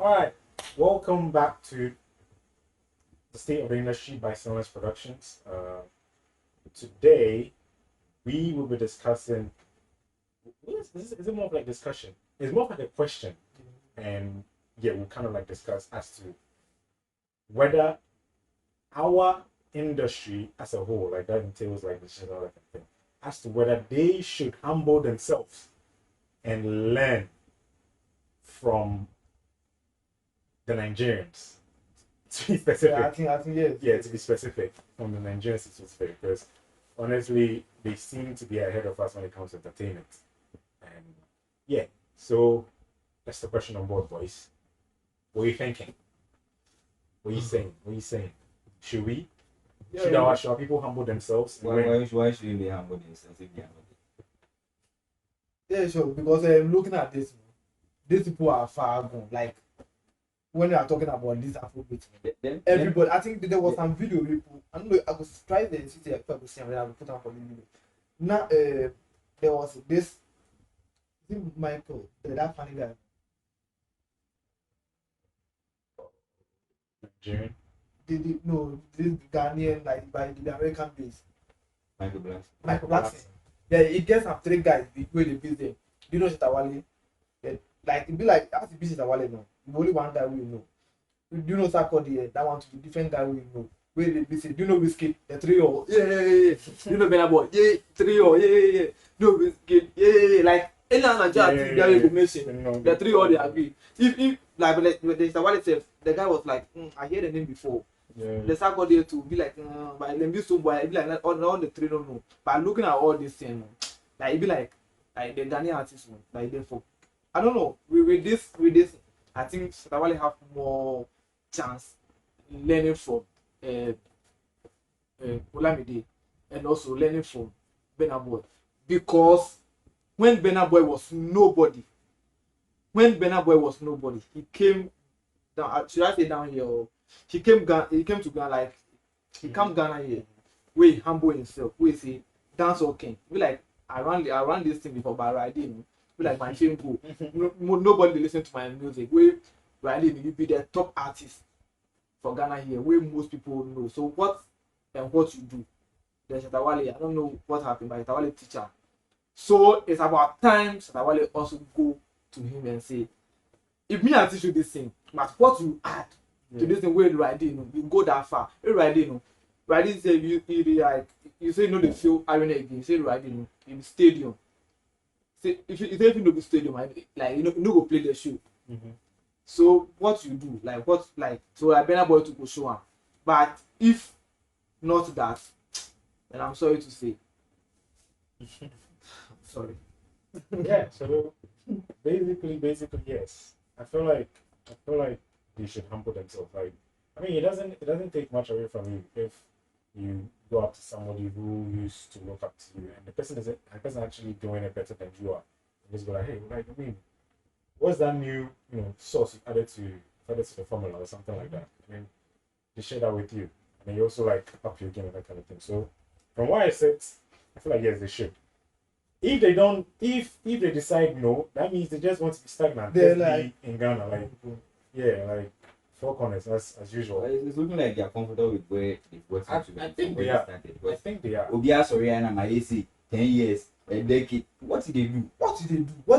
All right, welcome back to the State of the Industry by Sinless Productions. Today, we will be discussing. Is it more of like discussion? It's more of like a question, and yeah, we'll kind of like discuss as to whether our industry as a whole, like that entails like the shit all that kind of thing, as to whether they should humble themselves and learn from the Nigerians. To be specific. I think yes. Yeah, to be specific, from the Nigerians to be specific, because honestly, they seem to be ahead of us when it comes to entertainment. And yeah, so that's the question on board, boys. What are you thinking? What are you saying? What are you saying? Should we? Should our people humble themselves? Why should they humble themselves if they are not? Yeah, sure. Because looking at this, these people are far gone. Like when they are talking about this Afrobeat, everybody. I think there was some video people. I don't know. I was trying to see if I could see. I will put on for the video. Now, there was this. I think Michael, that funny guy. Nigerian? No, this Ghanaian, like by the American base. Michael Blackson. Yeah, it gets some three guys where they beat them. Do you know Shetawale? Yeah, like it be like as it be Shetawale now. Only one guy we know. Do you know Sarkodie? That one to be different guy we know. Where they be say, do you know Whiskey? The 3-0. Yeah. You know Benna Boy? Yeah, 3-0. Yeah. No Whiskey. Yeah. Like any other Nigeria they information. The 3-0 they agree. If like but the Shetawale said, the guy was like, I hear the name before. Yeah. The Sarkodie to be like, but them be so boy, it be like all the 3 don't know. But looking at all this thing, like it be like the Ghanaian artists, like they for I don't know. With this, I think Shetawale have more chance learning from Olamide and also learning from Burna Boy, because when Burna Boy was nobody, he came down. Should I say down here? Or he came to Ghana, like he come Ghana here. Where he humble himself. Where he say dance or king. Be like I ran this thing before, but I didn't. Be like my film go. Nobody listen to my music. Where Riley, you be the top artist for Ghana here, where most people know. So what you do? Then Shetawale, I don't know what happened, but Shetawale teacher. So it's about time Shetawale also go to him and say, if me I teach you this thing, but what you add to this thing where Riley, you go that far. Riley say you say no, they feel arena again. Say Riley, in stadium. Say if you know the stadium, like you know go play the show. Mm-hmm. So what you do, so I Burna Boy to go show him. But if not that, then I'm sorry to say. Sorry. Yeah, so basically yes. I feel like they should humble themselves. Like, I mean, it doesn't take much away from you if you go up to somebody who used to look up to you and the person actually doing it better than you are. And just go like, hey, like, I mean, what's that new sauce you added to the formula or something like that? I mean, they share that with you. And you also like up your game and that kind of thing. So from what I said, I feel like yes, they should. If they don't, if they decide no, that means they just want to be stagnant. They're like in Ghana, like like four corners as usual. It's looking like they're comfortable with where they've got to. I think they are. I think they are. Obia Soriana, my AC, 10 years, a decade. What did they do? What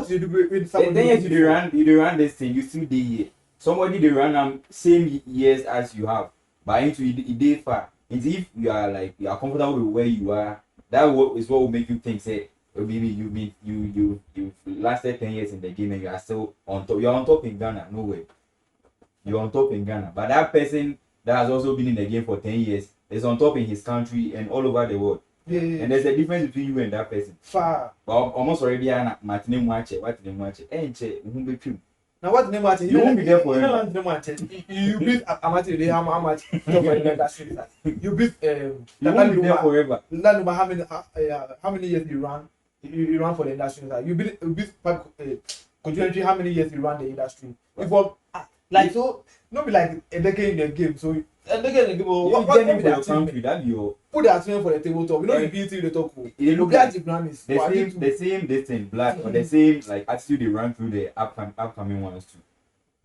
did they do with someone? 10 years you run this thing, you still dey here. Somebody they run same years as you have, but into it dey far. And if you are comfortable with where you are, that is what will make you think say, or maybe you lasted 10 years in the game and you are still on top. You're on top in Ghana, no way. You're on top in Ghana. But that person that has also been in the game for 10 years is on top in his country and all over the world. Yeah. And there's a difference between you and that person. Far. But almost already Martin Mwache. Now what name Martin? You won't be there forever. You beat Amati, how much? You beat You won't be there forever. How many years you ran? You ran for the industry. You beat continually how many years you ran the industry? It was like so not be like a decade in the game. So a decade in the game. What for your country? That you put the achievement for the tabletop. You know the beauty the talk. It look like the same this thing black or the same like attitude they run through the upcoming ones too.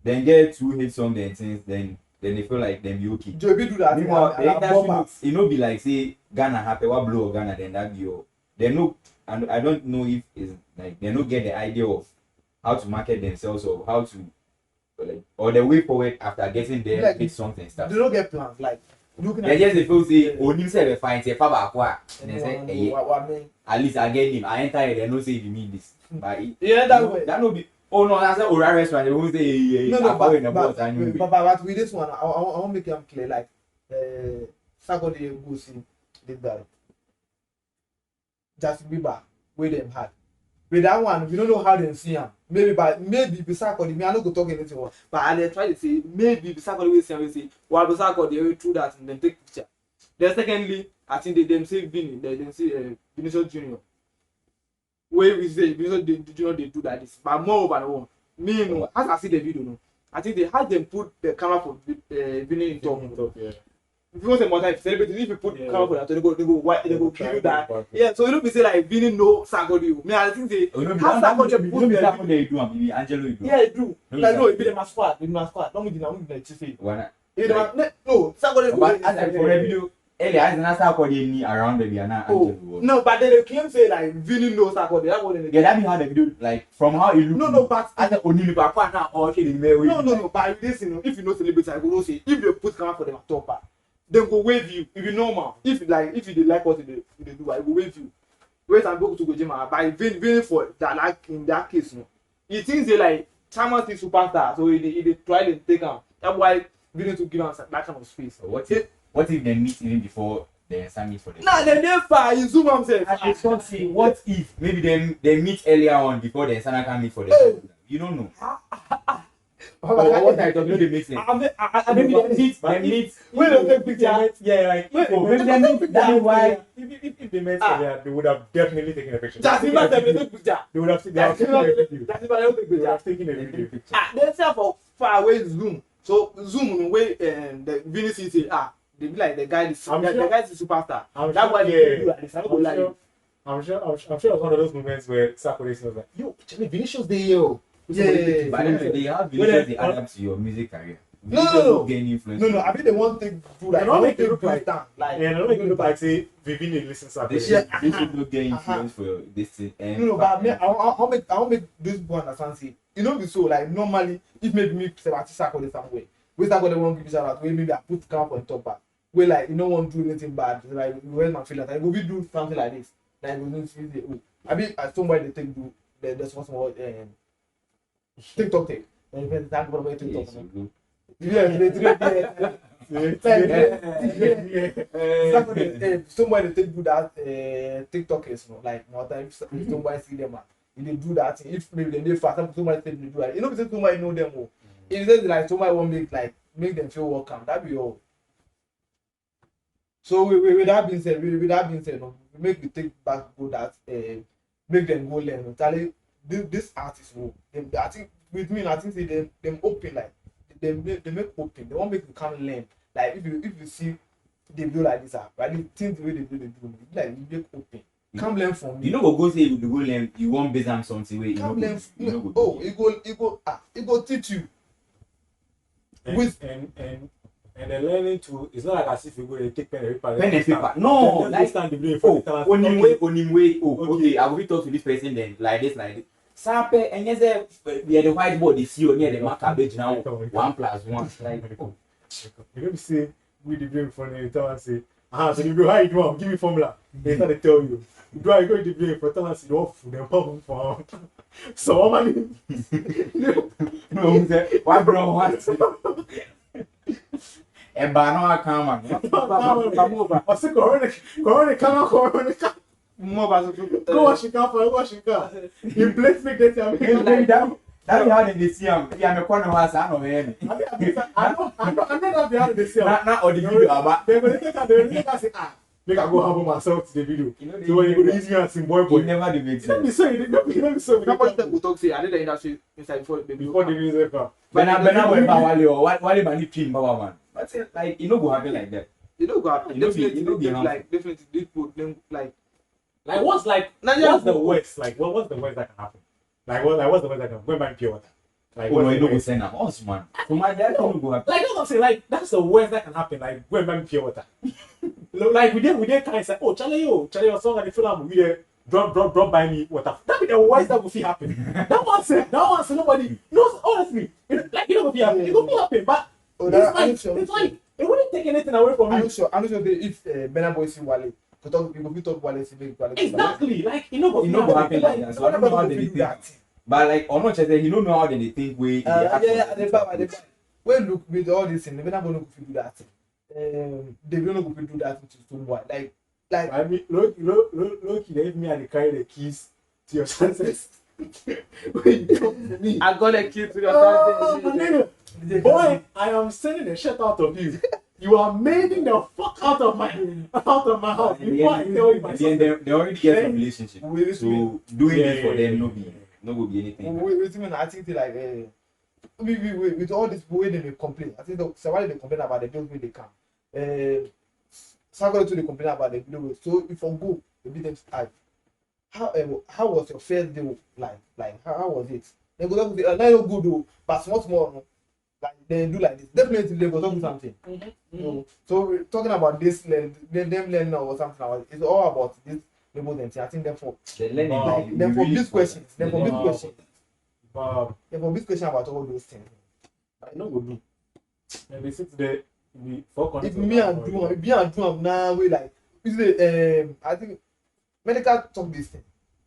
then get 2 hit songs and things, then they feel like them be okay. Joby do that. Meanwhile, the industry, be like say Ghana happy, what blow Ghana, then that be your. They know, and I don't know if it's like they don't get the idea of how to market themselves or how to like or the way forward after getting their like, hit songs and stuff. They don't get plans like. They just feel say, oh, him say we find say Fabakwa, and they say, hey, at least I get him. I enter here, they don't say if you mean this, but that way. That no be. Oh no, that's a Ora restaurant. They won't say, hey, but with this one, I want to make them clear. Like, Sarkodie go see this guy, Justin Bieber, where them had. With that one, we don't know how they see him. Maybe Sarkodie, me I not go talk anything. But I try to say maybe Sarkodie will see him. Say, well, Sarkodie will do that and then take picture. Then secondly, I think they them say Vinny, they them say Vinicius Junior. Where we say Vinicius Junior they do that this, but more over the one. Me no, as I see the video no, I think they had them put the camera for Vinny in top. Yeah. If you want to more time celebrate, if you put camera for that, they go kill you that. Yeah, so you don't be say like Vinny no Sarkodie. Me I think they Sarkodie put the Sarkodie do and maybe Angelo do. Yeah, I do. Like no, it be the masquerade, Don't me the chief. Why not? No, Sarkodie. But as I for the video. Earlier, as an Sarkodie ni around the Viana Angelo. No, but they claim say like Vinny no Sarkodie. That's what they. Yeah, that be how the video like from how it look. No, but as an Only Papa now or okay in there. No. But this, if you know celebrity, I go say if they put camera for them top, then go wave you. If you normal, if you like what they do, I go wave you. Wait and go to Gojima. But Vinny for that like in that case, no. He thinks they like Chairman is superstar, so he try to take him. That's why Vinny to give him that kind of space. What if they meet even before they summit for them? Nah, they never. You zoom himself. I can't say. What if maybe they meet earlier on before the Sana can meet for them? Hey. You don't know. What I don't know they make sense. Maybe they meet. When they take picture. Yeah, like maybe they meet. That's why. If they met earlier, they would have definitely taken a picture. Just imagine they take picture. They would have taken a video. They have taken a video picture. They say for far away zoom. So zoom way the Vinny say they be like the guy is superstar. That's why they do like this. I'm sure it was one of those moments where Sarkodie was like, yo, Vinicius Day, yo. Yeah. But then they have Vinicius, they add up to your music career. No. Gain influence. No. I think they want to do like. They don't make it look like say Vivian listens to Sarkodie. They should not gain influence for this thing. No, but I'll make this one understand. See, you know, be so like normally if maybe me Sebastian Sarkodie somewhere, we Sarkodie won't give you shout out. Maybe I put camera on top back. Where like you don't want to do anything bad, like where's my feelings? Like we do something like this, like we don't see the I mean at somewhere they take do the small TikTok take. And if talk about TikTok. Somewhere they take do that TikTok is like more times somewhere see them if they do that if maybe they fast somebody take do that. You know because somebody know them more. If they like somebody won't make them feel welcome, that be all. So with that being said, no, we make the take back go that make them go learn. Tell this artist will. I think with me, I think say them open like they make open. They won't make you come learn. Like if you see they do like this, right? The things the way they do like you make open. Come learn from me. You know go say you go learn. You want based on something where you come know. Learn. It go teach you. And the learning to it's not like as if you go and take pen and paper. No, like stand the blame for only way. Okay, I will talk to this person then like this. Sample and yes, we are the whiteboard is you near the marker page now. 1+1. Like you don't say we the blame for the tell and say, so you go how you do give me formula. They start to tell you. Do I go to the blame for tell and say you off them problem for so money. No, one bro what? E ba no akama. I say corona come. More about Go wash your car. You place me get your that is how they see him. If you are a corner house, I know him. I'm not behind the scene. Not or the video about. They're going to take us say, make I go humble myself to the video. So when you go to easy and sing boy. Never the make sense. Let me say it. Let me say it. Nobody will talk say I did the industry inside before the music. But now why money pin power man. But like you know go happen like that. You know go happen. Definitely like definitely this put them like what's the worst? Like what's the worst that can happen? What's the worst that can happen? Go and buy pure water. Like, Oh no, what's you the don't go worst? send them. Oh man. So my dad No, don't go happen. like that's what I'm saying. Like that's the worst that can happen. Like go and buy me pure water. Like we did kind of say, oh Charlie, your song and the film we there drop by me water. That be the worst that will feel happen. That one said nobody knows honestly. Like you know what happen. It will be happen, but Oh, it's that, it's like it wouldn't take anything away from I'm you. not sure. I'm not sure if Burna Boy see Wale, you go fit talk Wale see Wale. Exactly. Like you know what You know what happen like that. So I don't know how they think. But like or not just you don't know how they think way. Yeah, the fact. When look with all this thing, Burna Boy no go fit do that thing. They don't go fit do that thing to Stonebwoy. Like I mean, look, they gave me and they carry the keys to your senses. When you come to me, I got a kid to your oh, side. nigga. Boy, I am sending the shit out of you. You are making the fuck out of my house before I tell you my Then they already get a relationship. Wait, So doing this for yeah, them yeah. no will be anything. Wait, I think they like with all this way they complain. I think so why they complain about the bills they can. Sarkodie too they complain about the video. So if I go, they beat them type. How was your first day like how was it? They go talk not good though, but small no? Like they do like this. Definitely they go talk something. So we're talking about this them learning or something about it. It's all about this labels and things. I think therefore They're learning. Wow. then for big questions. Then for big Wow. questions. But Then for big question about all those things. I know what do. And they sit there, we fuck on If it. me and do am now we like you say I think medical talk this thing.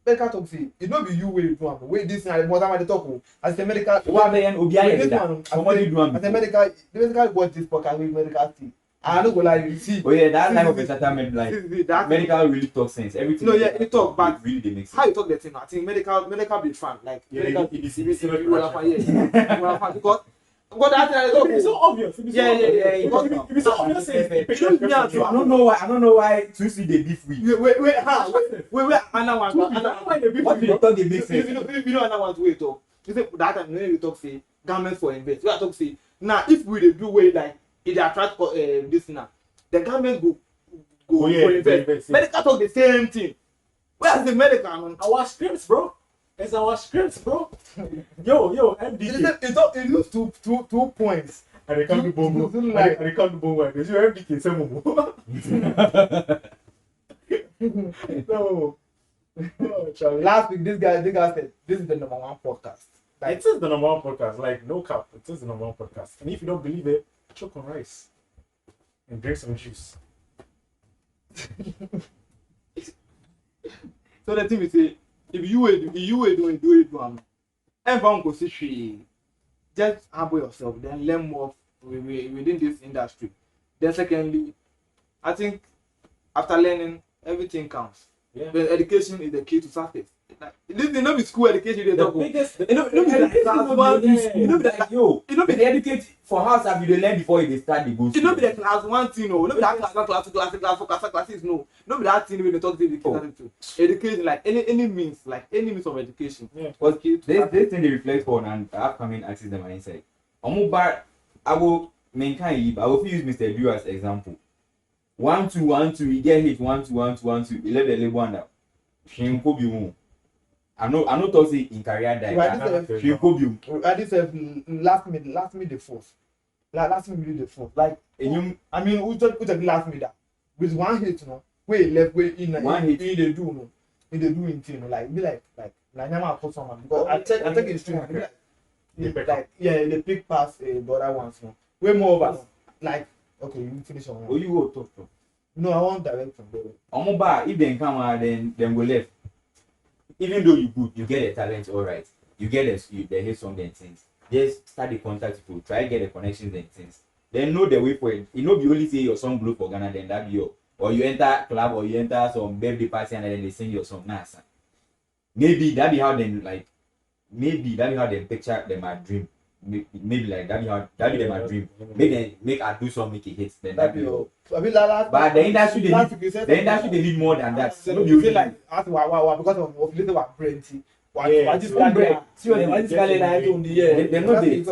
Medical talk say it no be you wey do am wey this thing more than they talk o as the medical What then Obiya this that? one Somebody do am. as the medical watch this podcast with medical thing. I no go lie you see. Oh yeah, that see, type of see, a settlement like see, that medical really talk sense. Everything. No, yeah, it talk, but really they make sense. how you talk the thing? I think medical be fun like Yeah, medical it is you will have yeah because that thing I talk It's so obvious. Yeah. If it's so obvious, I don't know why to see the beef with. Wait, Anna one. What do you talk they make sense? You know Anna one way talk. You say that time when you talk say government for invest. We are talk say now if we dey do way like it attract this now, the government go invest. Medical talk the same thing. Where's the medical? our scripts, bro. It's our scripts, bro. Yo, MDK. It lose 2 points. And they can't do bombo. And they can't do bombo. They show MDK some more. No. Oh, Charlie. Last week, this guy said this is the #1 podcast. Like, It is the #1 podcast. Like, no cap. It is the #1 podcast. And if you don't believe it, choke on rice. And drink some juice. so the thing we say, if you were doing do it, everyone go see tree. Just humble yourself, then learn more within this industry. Then secondly, I think after learning, everything counts. Yeah. But education is the key to success. Like, this is not be school education. They The talk. biggest. You know be like yo. You know be they educate for house have you learn before they start the go. You know be the class 1 thing, no. No be that class 1, class 2, class 3, class 4, class 5, class 6, no. No be that thing when they talk to education. Education, like any means of education. Yeah. But this thing they reflect on and upcoming artists them are inside. I will maintain I will use Mr. Drew as example. 1 2 1 2 he get hit 1 2 1 2 1 2 he left the label under. Shinko bi mu. I know talk say in career die. Shinko bi mu. I this last minute the fourth. Last minute the fourth. Like I mean who just last minute that with one hit, no. Where left way in one hit in the do no. In the doing thing, no. Like be like Nyama put someone because I check it's true. Like they pick past the other ones, no. Way more over like okay, you finish on one. Oh, you go talk. No, I want direct from there. If they come out, then go left. Even though you good, you get the talent, all right. You get the hit song and things. Just start the contact people, try get the connections and things. Then know the way for it. You know, you only say your song blow for Ghana, then that be your. Or you enter club or you enter some birthday party and then they sing your song. Nah, son. Maybe that be how then picture them a dream. Maybe like that be them a dream. Make a do some make it hits. Then that be your. But the industry they need more than that. So you feel like wow because of little what plenty. They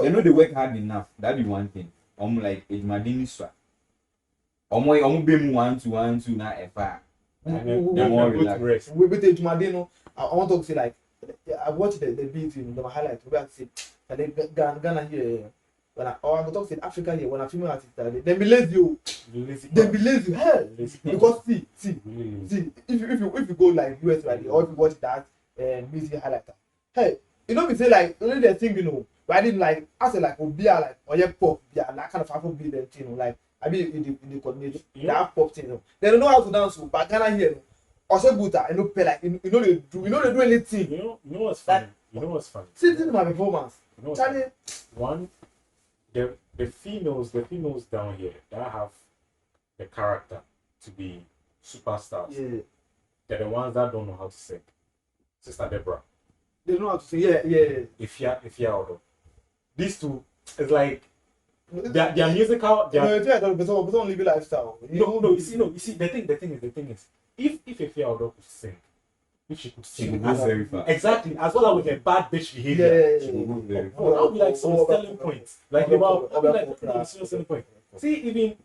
know they work hard enough. That be one thing. Like it's my swa. Be mu 1 2 1 2 na efa. We with Jumadino, I want to say like I watched the beat in the highlight. We have to say Ghana here. When I go talk to Africa here, when a female artist they be lazy, they be lazy, hell. Because see, if you go like US right, or if you watch that music highlighter, hey, you know me say like only the thing but I didn't like I say like Obia like or yeah pop, yeah, that kind of Afrobeat and thing like I mean in the coordination, that pop thing. They don't know how to dance, but Ghana here. Also good I know pay like you know they do anything. You know what's funny? You know what's funny? See this is my performance. You know what's Charlie, funny? One, the females down here that have the character to be superstars. yeah. They're the ones that don't know how to sing. Sister Deborah. They know how to sing. Yeah. If you're out, these two, it's like their musical. No, I don't. But don't live a lifestyle. No. You see. The thing is, if Ifeanyi Odo could sing, if she could She sing, will go very far. exactly, as well as with her bad bitch behavior, She will go very far. oh, that would be like some selling points. Like about, that would be like some selling point. See, even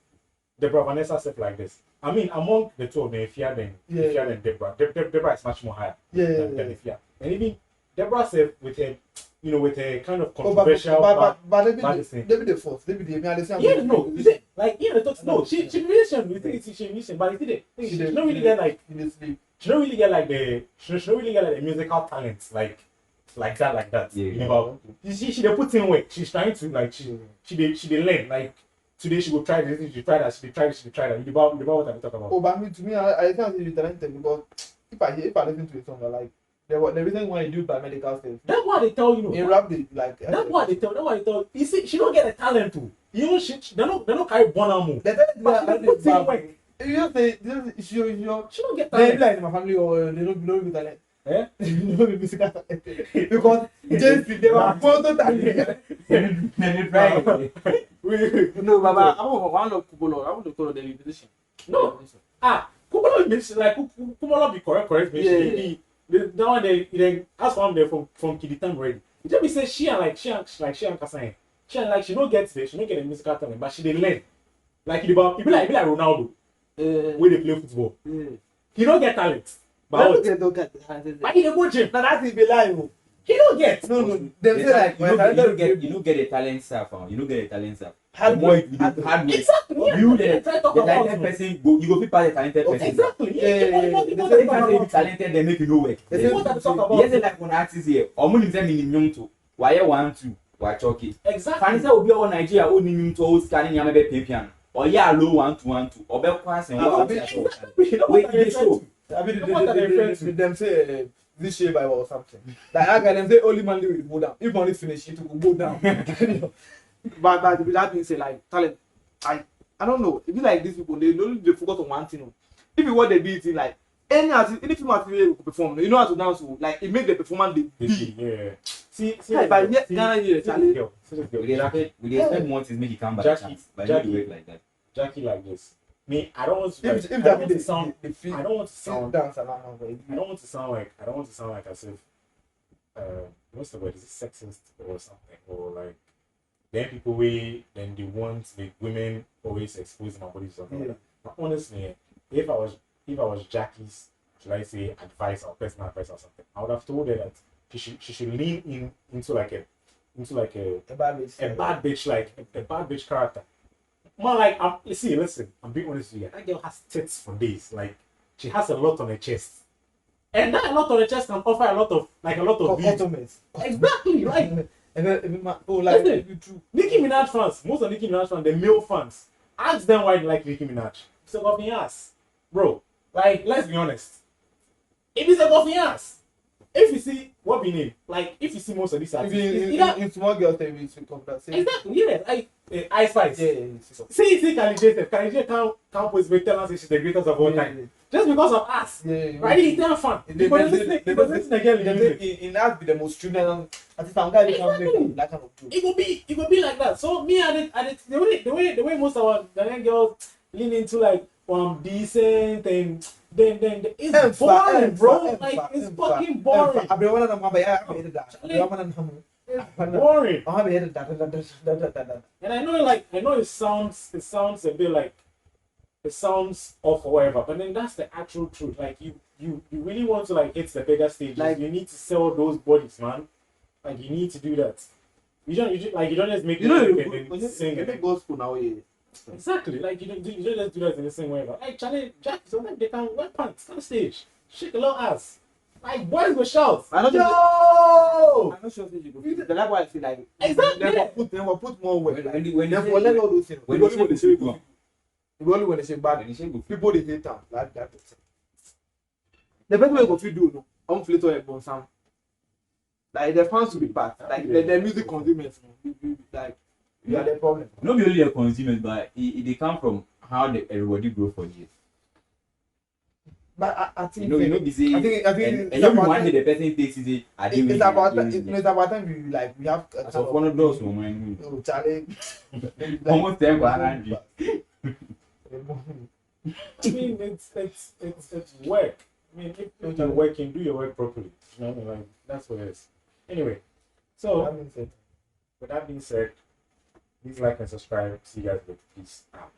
Deborah Vanessa stuff like this. I mean, among the two of them, Ifeanyi and Deborah, Deborah is much more higher than Ifeanyi. And even Deborah said with her, with her kind of controversial, but they be the force. They be the she musician. We think she's a musician, but she don't really get like she don't really get like the musical talents like that. Yeah. You know, she they put in work. She's trying to like she they learn like. Today she will try this, she try that, she try that. You about what I'm talking about. Oh, but to me, I can't say you're talented because if I listen to a song, I like the reason why you do by medical stuff. That's why they tell you. In rap, they like. That's why they tell. You see, she don't get a talent too. They don't carry Bonamo. The talent She don't get they talent. like in my family or they don't be talent. Eh? They don't be musical talent because they were photo talent. No, Baba, I want to call the musician. No. Kumalo means like Kumalo be correct. Maybe the one they ask one there from Kiditam already. It just be say she and Kasain. She don't get the musical talent, but she dey learn. Like it be like Ronaldo. When they play football. He don't get talent. But Don't get talent. he dey go gym. Now that is be lie. He don't get. No. Them say like you don't get a talent staff. You don't get a talent staff. Hard More work. you do hard work. Exactly. Yeah. You They try to talk the about talented it. person you go fit pass the talented person. Exactly. Yeah. They can't say you talented they make you no work. They say what I talk about. Yes, like one artist here. Omo nim say minimum to. Why 1 2 wa choki. Exactly. Fanisa obi o Nigeria o minimum to o scanning yam be pian. Or ya low 1 2 1 2. Obe kwa sen wa. Wait, this show. I mean, them say this shape by or something. Like I can them say only man will go down. If only finish it will go down. But with that being said, like talent, I don't know. It be like these people they focus on one thing. If you want the beat in like any artist, any film artist will perform, you know how to dance, like it make the performance the beat. Yeah. See, Hey, but yet Ghana here, Charlie. We expect more things make it come by chance. But you do it like that. Jackie like this. Me, I don't want to. If I that don't be want to the sound. the feel, I don't want to sound. dance around. I don't want to sound like as if. What's the word? Is it sexist or something? Or like, then people then they want the women always exposing my body to something like that. But honestly, if I was Jackie's, should I say advice or personal advice or something, I would have told her that she should lean into a bad bitch. Like a bad bitch character. Man, like listen, I'm being honest with you. That girl has tits for days. Like she has a lot on her chest. And that a lot on the chest can offer a lot of views. Exactly, right? And then, like, Listen, true. Nicki Minaj fans, most of Nicki Minaj fans, the male fans, ask them why they like Nicki Minaj. It's a golfing ass. Bro, like, let's be honest. If it's a golfing ass, if you see, what we need, like, if you see most of these artists, In small girls, they will come back. exactly, yeah, like, Ice Spice. Yeah. See, Kylie J. Kylie J can't post with tell us she's the greatest of all time. Just because of us. Yeah. Right? He's damn fun. Because listen again. In us be the most student. I think some guy that kind of too. It will be like that. So me and it the way most of our Ghanaian girls lean into like decent and then it's boring, bro. Like it's fucking boring. I be one of them It's boring. And I know it sounds a bit like it sounds off or whatever, but then that's the actual truth. Like you really want to like hit the bigger stages. Like- You need to sell those bodies, man. Like you need to do that. You don't just make You know, music and when then you sing make it. gospel now, yeah. Exactly. Like you don't just do that in the same way. Like Charlie Jack, sometimes they can wear pants on stage, shake a little ass. Like boys will shout. I don't Yo! I'm not sure if you go. That's why I feel like Exactly. never put more work. Like, When never you let all those things. when Only you when they say say go, go. Only when they say bad. when you say go, People they hate them. Like that. The best way go fit do no. I'm flip to a sound. Like the fans will be bad. Like the music consumers. Like you are the problem. not be only the consumers, but they come from how everybody grow for years. But I think You know, be say, I think and it's every about one day time. the person takes it. I did It's about it's about time we like we have a So one of those women, Oh, Charlie. almost 10,100. I mean, it's work. I mean, if you're working, do your work properly. You know what I mean? Like that's what it is. Anyway, so with that being said, please like and subscribe. See you guys later. Peace out.